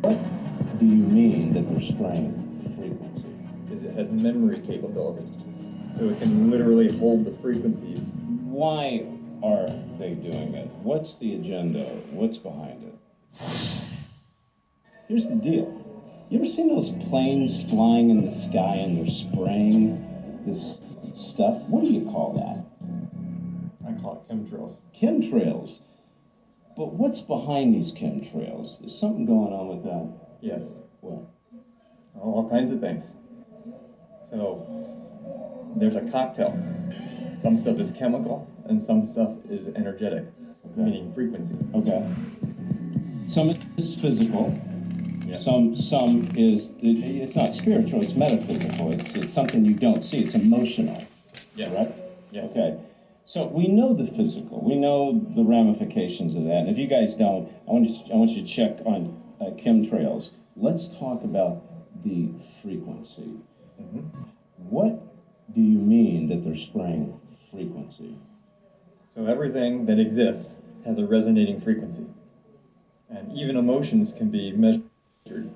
What do you mean that they're spraying frequency? Is it has memory capability. So it can literally hold the frequencies. Why are they doing it? What's the agenda? What's behind it? Here's the deal. You ever seen those planes flying in the sky and they're spraying this stuff? What do you call that? I call it chemtrails. Chemtrails. But what's behind these chemtrails? Is something going on with that? Yes. What? All kinds of things. So there's a cocktail. Some stuff is chemical and some stuff is energetic, meaning frequency. Okay. Some is physical. Yeah. Some is, it's not spiritual, it's metaphysical. It's something you don't see. It's emotional. Yeah. Right? Yeah. Okay. So we know the physical. We know the ramifications of that. And if you guys don't, I want you to check on chemtrails. Let's talk about the frequency. Mm-hmm. What do you mean that they're spraying frequency? So everything that exists has a resonating frequency. And even emotions can be measured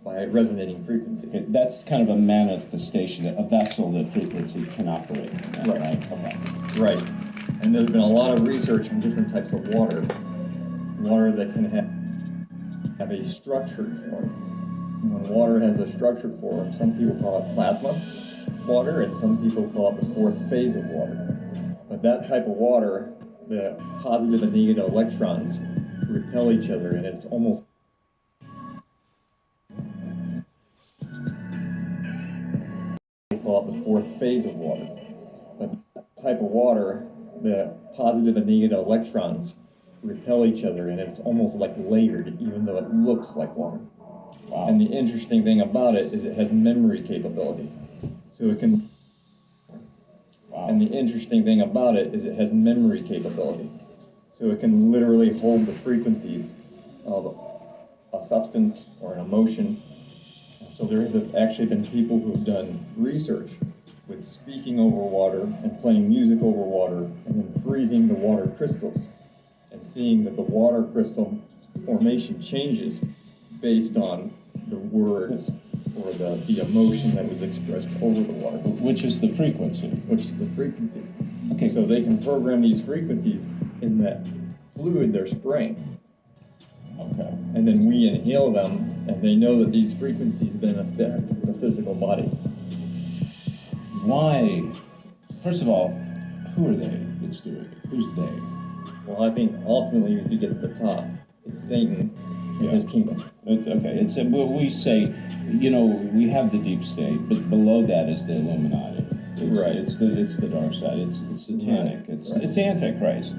by a resonating frequency. Okay, that's kind of a manifestation, a vessel that frequency can operate in, right? Okay. Right. And there's been a lot of research on different types of water. Water that can have a structured form. When water has a structured form, some people call it plasma water, and some people call it the fourth phase of water. But that type of water, the positive and negative electrons repel each other, and it's almost call it the fourth phase of water. But that type of water, the positive and negative electrons repel each other, and it's almost like layered, even though it looks like water. Wow. And the interesting thing about it is it has memory capability. So it can. Wow. And the interesting thing about it is it has memory capability. So it can literally hold the frequencies of a substance or an emotion. So there have actually been people who have done research with speaking over water and playing music over water and then freezing the water crystals and seeing that the water crystal formation changes based on the words or the emotion that was expressed over the water. Which is the frequency. Which is the frequency. Okay. So they can program these frequencies in that fluid they're spraying. Okay. And then we inhale them, and they know that these frequencies then affect the physical body. Why? First of all, who are they that's doing it? Who's they? Well, I think ultimately, if you get to the top, it's Satan and his kingdom. We say, we have the deep state, but below that is the Illuminati. Right. It's the dark side. It's satanic. Right. It's Antichrist.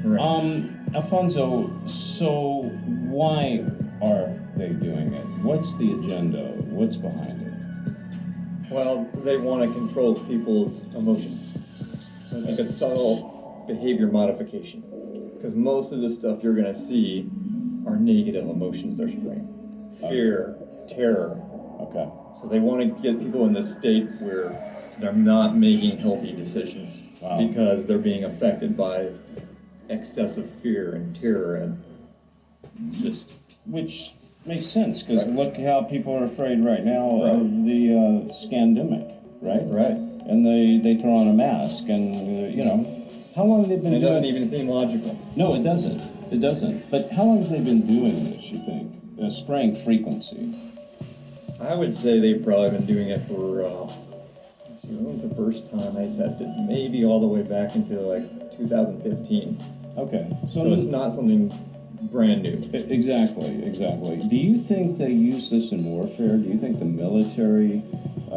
Right. Alfonso, so why are they doing it? What's the agenda? What's behind it? Well, they want to control people's emotions. So it's like a subtle behavior modification. Because most of the stuff you're going to see are negative emotions they're spraying. Fear, terror. Okay. So they want to get people in this state where they're not making healthy decisions. Wow. Because they're being affected by excessive fear and terror and just... Which makes sense, because look how people are afraid right now of the scandemic, right? Right. And they throw on a mask, and, how long have they been doing it? It doesn't even seem logical. No, it doesn't. It doesn't. But how long have they been doing this, you think? Spraying frequency? I would say they've probably been doing it for, when was the first time I tested? Maybe all the way back into, 2015. Okay. So it's not something brand new. Exactly. Do you think they use this in warfare? Do you think the military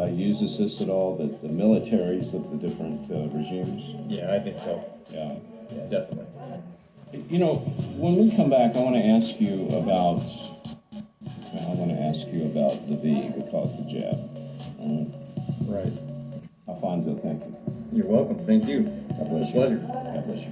uses this at all? The militaries of the different regimes? Yeah, I think so. Yeah, definitely. When we come back, I want to ask you about the V. We call it the jab. Right. Alfonso, thank you. You're welcome. Thank you. God bless It's a you. pleasure. God bless you.